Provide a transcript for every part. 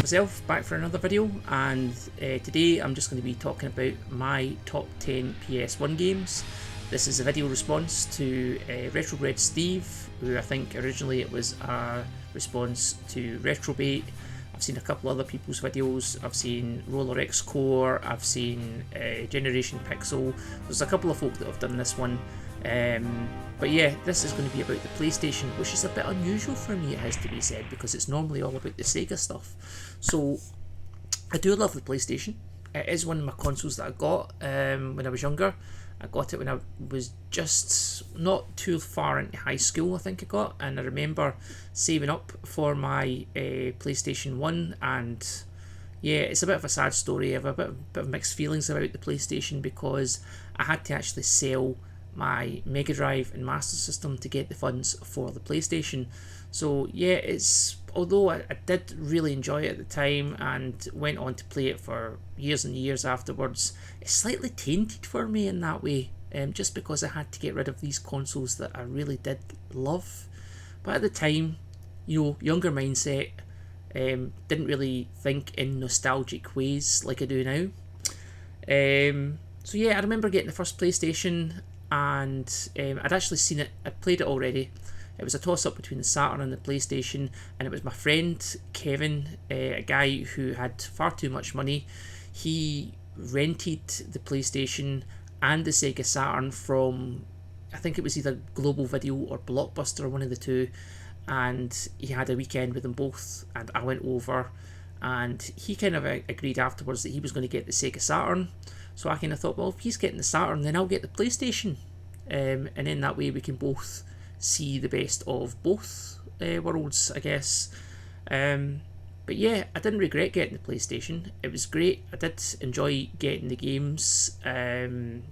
myself, back for another video, and today I'm just going to be talking about my top 10 PS1 games. This is a video response to RetroredSteve, who I think originally it was a response to Retrobait. I've seen a couple other people's videos. I've seen Rollerxcore, I've seen Generation Pixel. There's a couple of folk that have done this one. But yeah, this is going to be about the PlayStation, which is a bit unusual for me, it has to be said, because it's normally all about the Sega stuff. So I do love the PlayStation. It is one of my consoles that I got when I was younger. I got it when I was just not too far into high school, I think I got, and I remember saving up for my PlayStation 1, and yeah, it's a bit of a sad story. I have a bit of mixed feelings about the PlayStation because I had to actually sell my Mega Drive and Master System to get the funds for the PlayStation. So yeah, although I did really enjoy it at the time and went on to play it for years and years afterwards, it's slightly tainted for me in that way, just because I had to get rid of these consoles that I really did love. But at the time, you know, younger mindset, didn't really think in nostalgic ways like I do now. So yeah, I remember getting the first PlayStation, and I'd actually seen it, I'd played it already. It was a toss-up between the Saturn and the PlayStation, and it was my friend Kevin, a guy who had far too much money. He rented the PlayStation and the Sega Saturn from, I think it was either Global Video or Blockbuster, one of the two, and he had a weekend with them both, and I went over, and he kind of agreed afterwards that he was going to get the Sega Saturn. So I kind of thought, well, if he's getting the Saturn, then I'll get the PlayStation, and in that way we can both see the best of both worlds, I guess. But yeah, I didn't regret getting the PlayStation. It was great. I did enjoy getting the games, some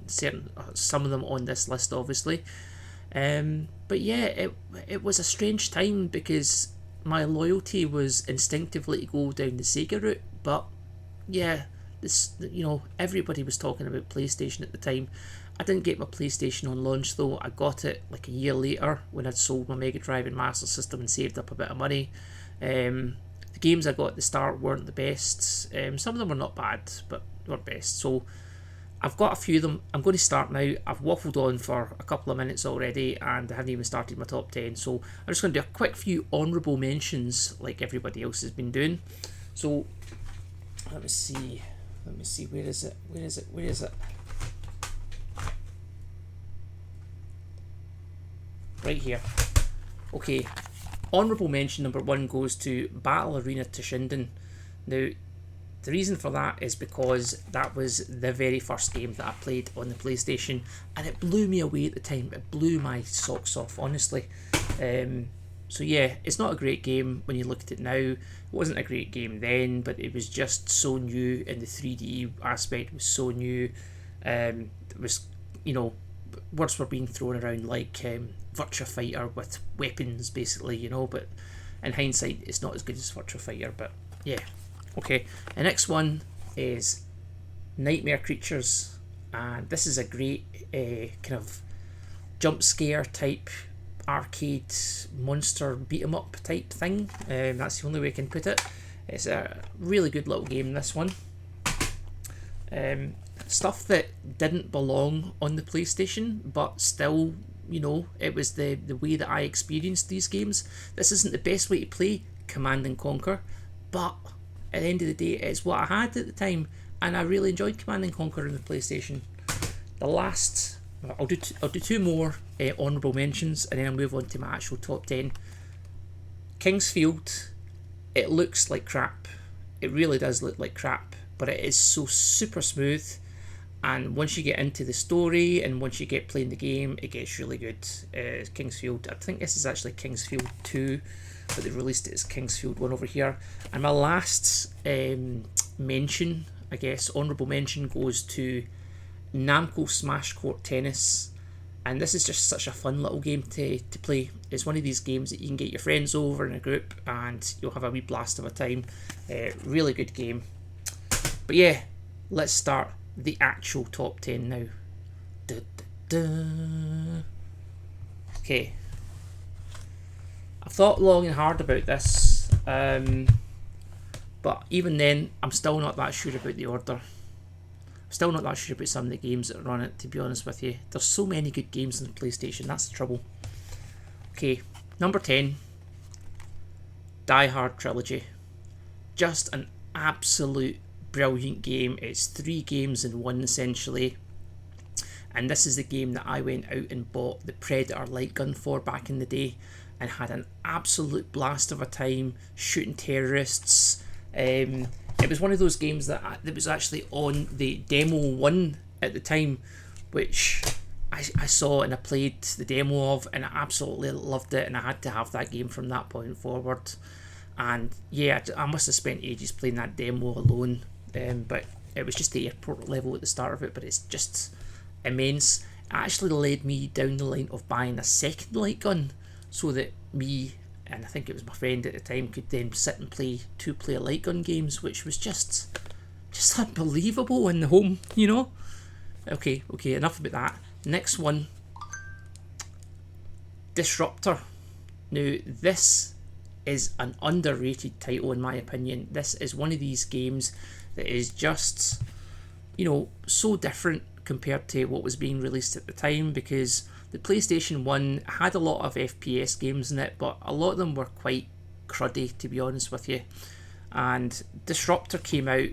of them on this list, obviously. But yeah, it was a strange time because my loyalty was instinctively to go down the Sega route, but yeah, everybody was talking about PlayStation at the time. I didn't get my PlayStation on launch though. I got it like a year later when I'd sold my Mega Drive and Master System and saved up a bit of money. The games I got at the start weren't the best. Some of them were not bad, but they weren't best. So I've got a few of them. I'm going to start now. I've waffled on for a couple of minutes already and I haven't even started my top 10. So I'm just going to do a quick few honourable mentions like everybody else has been doing. So let me see, where is it? Right here. Okay, honourable mention number 1 goes to Battle Arena to Shinden. Now, the reason for that is because that was the very first game that I played on the PlayStation, and it blew me away at the time. It blew my socks off, honestly. So yeah, it's not a great game when you look at it now. It wasn't a great game then, but it was just so new, and the 3D aspect was so new. It was, words were being thrown around like Virtua Fighter with weapons, basically, but in hindsight, it's not as good as Virtua Fighter, but yeah. Okay, the next one is Nightmare Creatures, and this is a great kind of jump scare type arcade monster beat 'em up type thing. That's the only way I can put it. It's a really good little game, this one. Stuff that didn't belong on the PlayStation, but still, it was the way that I experienced these games. This isn't the best way to play Command and Conquer, but at the end of the day, it's what I had at the time, and I really enjoyed Command and Conquer on the PlayStation. The last, I'll do two more honourable mentions, and then I'll move on to my actual top 10. Kingsfield, it looks like crap. It really does look like crap, but it is so super smooth. And once you get into the story and once you get playing the game, it gets really good. Kingsfield, I think this is actually Kingsfield 2, but they released it as Kingsfield 1 over here. And my last mention, I guess, honourable mention, goes to Namco Smash Court Tennis. And this is just such a fun little game to play. It's one of these games that you can get your friends over in a group and you'll have a wee blast of a time. Really good game. But yeah, let's start the actual top 10 now. Okay, I've thought long and hard about this, But even then, I'm still not that sure about the order. Still not that sure about some of the games that are on it, to be honest with you. There's so many good games on the PlayStation, that's the trouble. Okay, number 10. Die Hard Trilogy. Just an absolute brilliant game. It's 3 games in one, essentially. And this is the game that I went out and bought the Predator light gun for back in the day, and had an absolute blast of a time shooting terrorists. It was one of those games that was actually on the demo 1 at the time, which I saw and I played the demo of, and I absolutely loved it, and I had to have that game from that point forward. And yeah, I must have spent ages playing that demo alone, but it was just the airport level at the start of it, but it's just immense. It actually led me down the line of buying a second light gun, so that me, and I think it was my friend at the time, could then sit and play 2-player light gun games, which was just unbelievable in the home, you know? Okay, enough about that. Next one, Disruptor. Now, this is an underrated title in my opinion. This is one of these games that is just, you know, so different compared to what was being released at the time, because the PlayStation 1 had a lot of FPS games in it, but a lot of them were quite cruddy, to be honest with you. And Disruptor came out,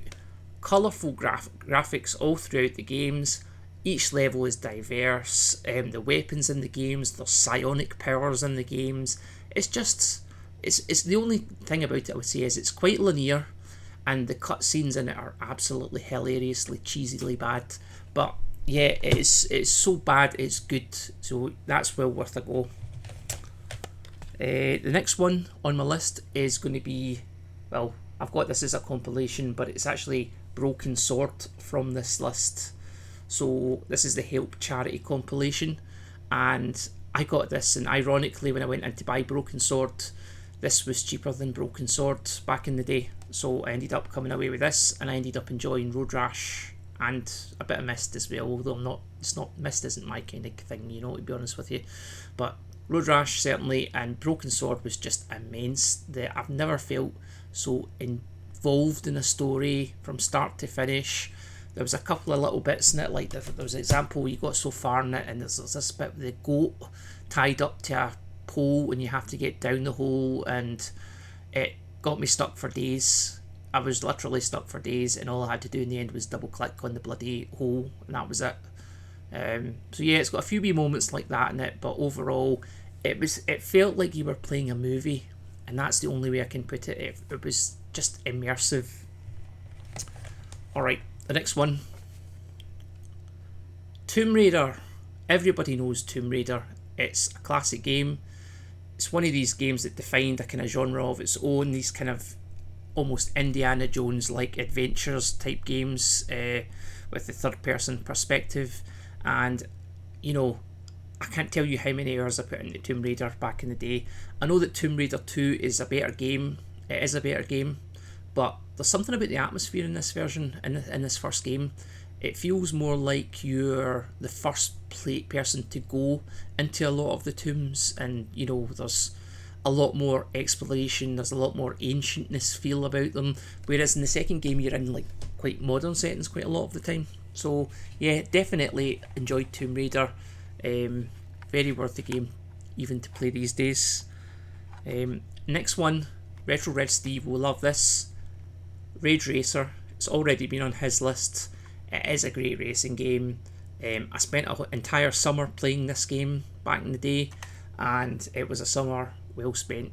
colourful graphics all throughout the games. Each level is diverse. The weapons in the games, there's psionic powers in the games. It's just, it's the only thing about it I would say is it's quite linear, and the cutscenes in it are absolutely hilariously cheesily bad. But yeah, it's so bad it's good, so that's well worth a go. The next one on my list is going to be, well, I've got this as a compilation, but it's actually Broken Sword from this list. So this is the Help charity compilation, and I got this, and ironically when I went in to buy Broken Sword, this was cheaper than Broken Sword back in the day, so I ended up coming away with this, and I ended up enjoying Road Rash and a bit of Myst as well, although Myst isn't my kind of thing, you know, to be honest with you. But Road Rash certainly, and Broken Sword was just immense. I've never felt so involved in a story from start to finish. There was a couple of little bits in it, like there was an example, you got so far in it and there's this bit with the goat tied up to a pole and you have to get down the hole, and it got me stuck for days. I was literally stuck for days, and all I had to do in the end was double click on the bloody hole, and that was it. So yeah, it's got a few wee moments like that in it, but overall it felt like you were playing a movie, and that's the only way I can put it. It was just immersive. Alright, the next one, Tomb Raider. Everybody knows Tomb Raider. It's a classic game. It's one of these games that defined a kind of genre of its own, these kind of almost Indiana Jones like adventures type games with the third person perspective. And you know, I can't tell you how many hours I put into Tomb Raider back in the day. I know that Tomb Raider 2 is a better game. It is a better game, but there's something about the atmosphere in this version, in this first game. It feels more like you're the first person to go into a lot of the tombs, and you know, there's a lot more exploration, there's a lot more ancientness feel about them, whereas in the second game you're in like quite modern settings quite a lot of the time. So yeah, definitely enjoyed Tomb Raider. Very worth the game even to play these days. Next one, RetroredSteve will love this, Rage Racer. It's already been on his list. It is a great racing game. I spent an entire summer playing this game back in the day, and it was a summer well spent.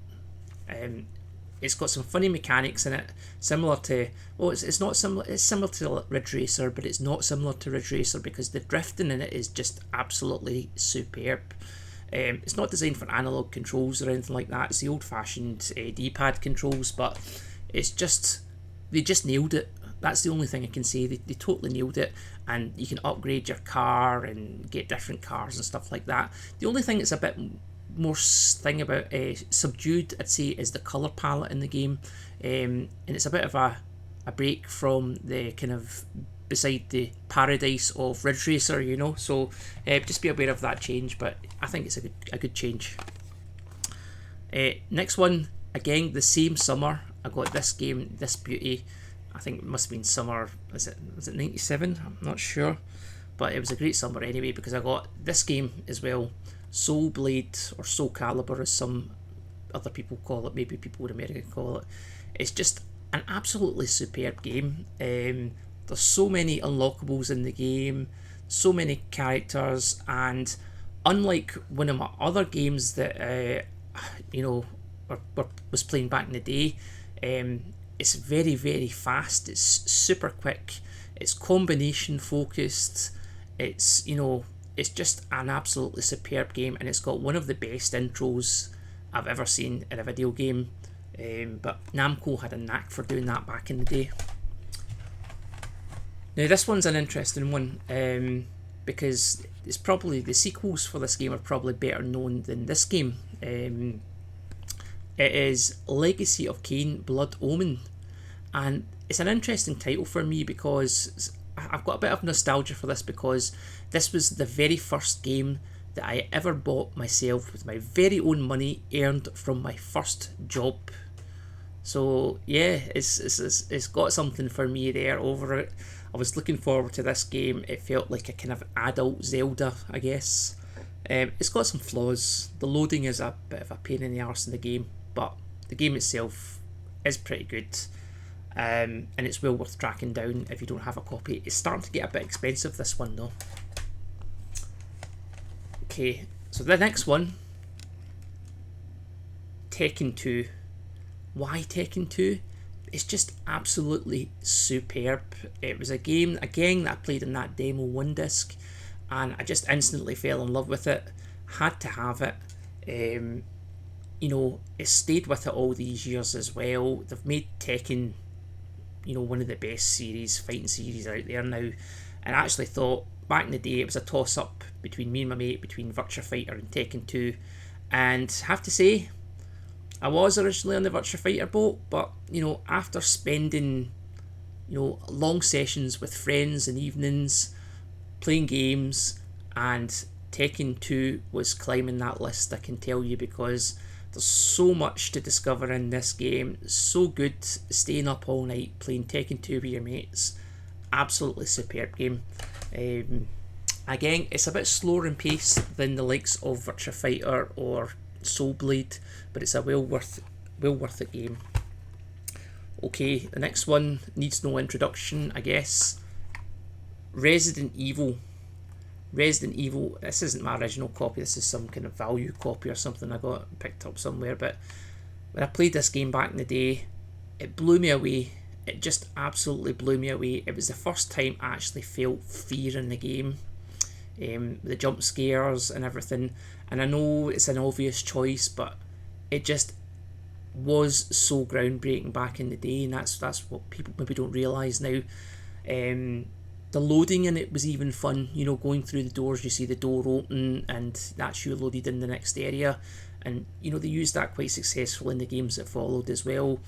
It's got some funny mechanics in it, similar to, well, it's not similar, it's similar to Ridge Racer, but it's not similar to Ridge Racer because the drifting in it is just absolutely superb. It's not designed for analog controls or anything like that. It's the old-fashioned D-pad controls, but it's just, they just nailed it. That's the only thing I can say. They totally nailed it, and you can upgrade your car and get different cars and stuff like that. The only thing that's a bit more about subdued, I'd say, is the colour palette in the game, and it's a bit of a break from the kind of beside the paradise of Ridge Racer, you know. So just be aware of that change, but I think it's a good change. Next one, again the same summer I got this game, this beauty. I think it must have been summer. Was it 97? I'm not sure, but it was a great summer anyway because I got this game as well. Soul Blade, or Soul Calibur as some other people call it, maybe people in America call it. It's just an absolutely superb game. There's so many unlockables in the game, so many characters, and unlike one of my other games that was playing back in the day, it's very, very fast. It's super quick. It's combination focused. It's just an absolutely superb game, and it's got one of the best intros I've ever seen in a video game. But Namco had a knack for doing that back in the day. Now this one's an interesting one because it's probably the sequels for this game are probably better known than this game. It is Legacy of Kain Blood Omen, and it's an interesting title for me because I've got a bit of nostalgia for this because this was the very first game that I ever bought myself with my very own money earned from my first job. So yeah, it's got something for me there over it. I was looking forward to this game. It felt like a kind of adult Zelda, I guess. It's got some flaws. The loading is a bit of a pain in the arse in the game, but the game itself is pretty good. And it's well worth tracking down if you don't have a copy. It's starting to get a bit expensive, this one though. Okay, so the next one, Tekken 2. Why Tekken 2? It's just absolutely superb. It was a game, again, that I played in that demo 1 disc, and I just instantly fell in love with it. Had to have it. It stayed with it all these years as well. They've made Tekken, one of the best fighting series out there now. And I actually thought, back in the day, it was a toss-up between me and my mate, between Virtua Fighter and Tekken 2. And have to say, I was originally on the Virtua Fighter boat, but, after spending, long sessions with friends and evenings, playing games, and Tekken 2 was climbing that list, I can tell you, because there's so much to discover in this game. So good, staying up all night, playing Tekken 2 with your mates. Absolutely superb game. Again, it's a bit slower in pace than the likes of Virtua Fighter or Soul Blade, but it's a well worth it game. Okay, the next one needs no introduction, I guess. Resident Evil. This isn't my original copy, this is some kind of value copy or something I got picked up somewhere, but when I played this game back in the day, it blew me away. It just absolutely blew me away. It was the first time I actually felt fear in the game. The jump scares and everything, and I know it's an obvious choice, but it just was so groundbreaking back in the day, and that's what people maybe don't realise now. The loading in it was even fun, going through the doors, you see the door open and that's you loaded in the next area, and they used that quite successfully in the games that followed as well.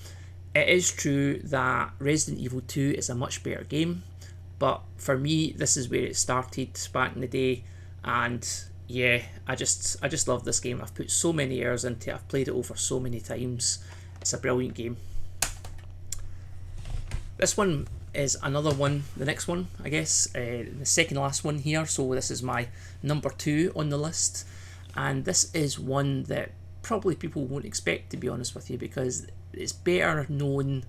It is true that Resident Evil 2 is a much better game, but for me, this is where it started back in the day, and yeah, I just love this game. I've put so many hours into it. I've played it over so many times. It's a brilliant game. This one is another one, the next one, I guess, the second last one here. So this is my number 2 on the list, and this is one that probably people won't expect, to be honest with you, because it's better known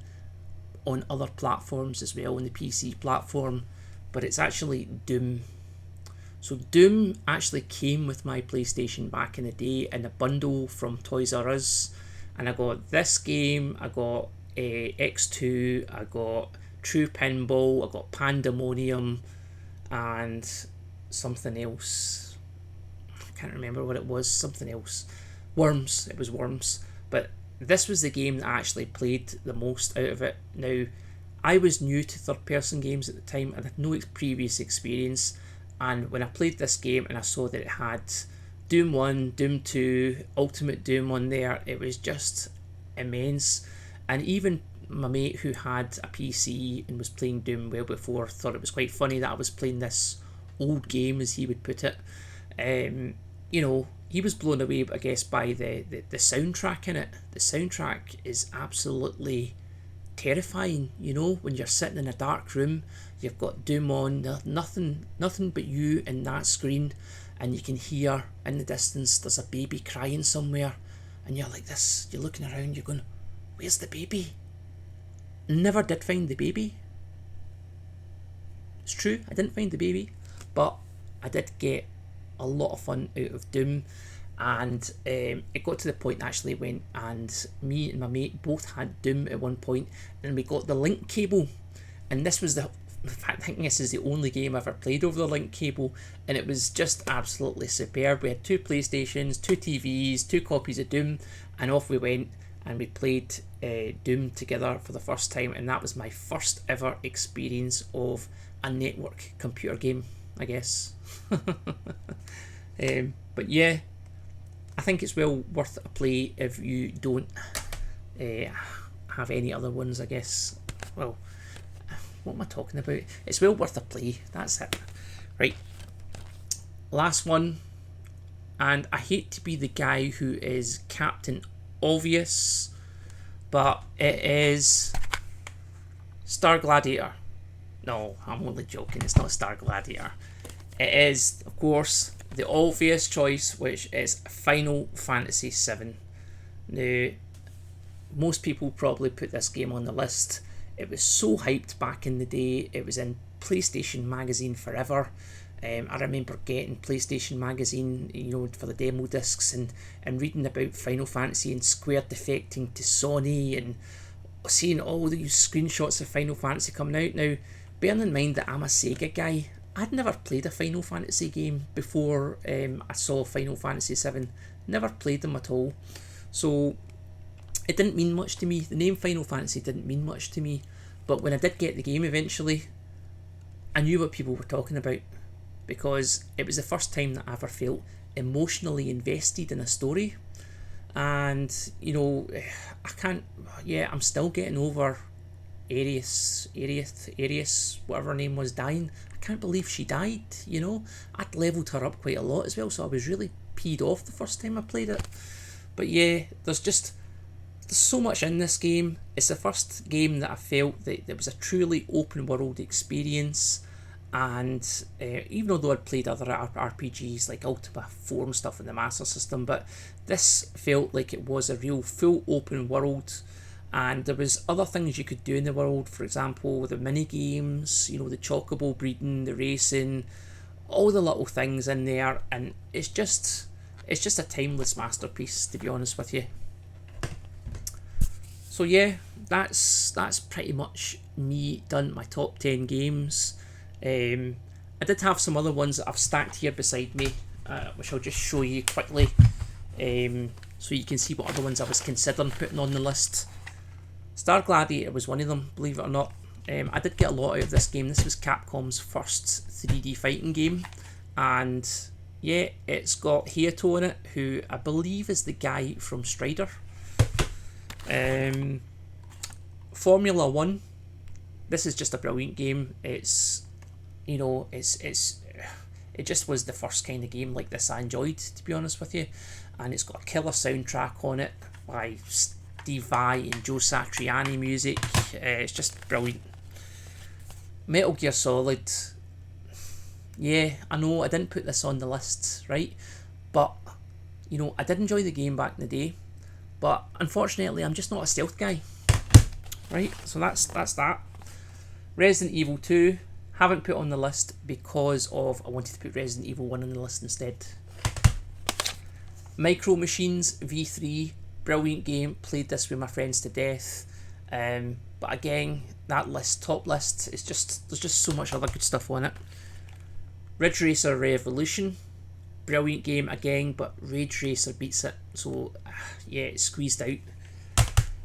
on other platforms as well, on the PC platform, but it's actually Doom. So Doom actually came with my PlayStation back in the day in a bundle from Toys R Us, and I got this game, I got X2, I got True Pinball, I got Pandemonium, and something else. I can't remember what it was, something else. Worms, it was Worms. But this was the game that I actually played the most out of it. Now, I was new to third-person games at the time, and had no previous experience, and when I played this game and I saw that it had Doom 1, Doom 2, Ultimate Doom on there, it was just immense. And even my mate who had a PC and was playing Doom well before thought it was quite funny that I was playing this old game, as he would put it. you know, he was blown away, I guess, by the soundtrack in it. The soundtrack is absolutely terrifying, you know, when you're sitting in a dark room, you've got Doom on, nothing but you in that screen, and you can hear in the distance there's a baby crying somewhere, and you're like this, you're looking around, you're going, where's the baby? Never did find the baby. It's true, I didn't find the baby, but I did get a lot of fun out of Doom. And it got to the point actually when, and me and my mate both had Doom at one point, and we got the link cable, and this was in fact, I think this is the only game I've ever played over the link cable, and it was just absolutely superb. We had 2 PlayStations, 2 TVs, 2 copies of Doom, and off we went, and we played Doom together for the first time, and that was my first ever experience of a network computer game, I guess. But yeah, I think it's well worth a play if you don't have any other ones, I guess. Well, what am I talking about? It's well worth a play, that's it. Right, last one, and I hate to be the guy who is Captain Obvious, but it is Star Gladiator. No, I'm only joking, it's not Star Gladiator. It is, of course, the obvious choice, which is Final Fantasy VII. Now, most people probably put this game on the list. It was so hyped back in the day. It was in PlayStation Magazine forever. I remember getting PlayStation Magazine, you know, for the demo discs, and reading about Final Fantasy and Square defecting to Sony, and seeing all these screenshots of Final Fantasy coming out. Now, bearing in mind that I'm a Sega guy, I'd never played a Final Fantasy game before I saw Final Fantasy VII. Never played them at all. So it didn't mean much to me. The name Final Fantasy didn't mean much to me. But when I did get the game eventually, I knew what people were talking about, because it was the first time that I ever felt emotionally invested in a story. And, you know, I'm still getting over Arius, whatever her name was, dying. I can't believe she died, you know. I'd levelled her up quite a lot as well, so I was really peed off the first time I played it. But yeah, there's so much in this game. It's the first game that I felt that it was a truly open world experience, and even though I'd played other RPGs like Ultima 4 and stuff in the Master System, but this felt like it was a real full open world. And there was other things you could do in the world, for example, the mini games, you know, the chocobo breeding, the racing, all the little things in there, and it's just a timeless masterpiece, to be honest with you. So yeah, that's pretty much me done, my top 10 games. I did have some other ones that I've stacked here beside me, which I'll just show you quickly, so you can see what other ones I was considering putting on the list. Star Gladiator was one of them, believe it or not. I did get a lot out of this game. This was Capcom's first 3D fighting game, and yeah, it's got Hayato in it, who I believe is the guy from Strider. Formula 1, this is just a brilliant game. It's, you know, it just was the first kind of game like this I enjoyed, to be honest with you, and it's got a killer soundtrack on it by Steve Vai and Joe Satriani music. It's just brilliant. Metal Gear Solid, yeah, I know I didn't put this on the list, right, but you know, I did enjoy the game back in the day, but unfortunately I'm just not a stealth guy, right? So that's that. Resident Evil 2, haven't put on the list because of I wanted to put Resident Evil 1 on the list instead. Micro Machines V3, brilliant game, played this with my friends to death, but again, that top list is there's just so much other good stuff on it. Ridge Racer Revolution, brilliant game again, but Ridge Racer beats it, so yeah, it's squeezed out.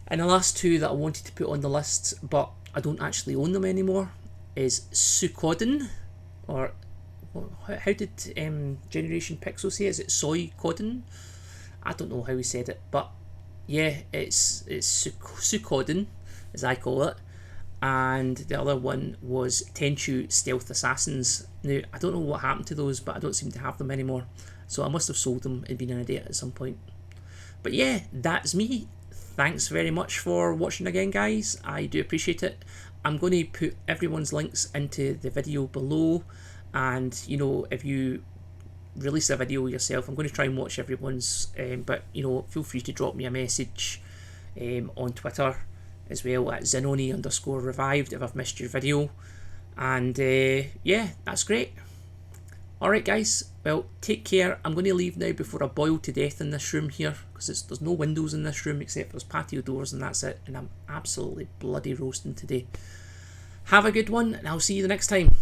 And the last two that I wanted to put on the list, but I don't actually own them anymore, is Suikoden, or how did Generation Pixel say it? Is it Suikoden? I don't know how he said it, but yeah, it's Suikoden, as I call it. And the other one was Tenchu Stealth Assassins. Now, I don't know what happened to those, but I don't seem to have them anymore. So I must have sold them and been inundated at some point. But yeah, that's me. Thanks very much for watching again, guys. I do appreciate it. I'm going to put everyone's links into the video below, and you know, if you release a video yourself, I'm going to try and watch everyone's, but you know, feel free to drop me a message on Twitter as well at Zenoni_revived if I've missed your video. And yeah, that's great. Alright guys, well, take care. I'm going to leave now before I boil to death in this room here, because there's no windows in this room except there's patio doors and that's it, and I'm absolutely bloody roasting today. Have a good one, and I'll see you the next time.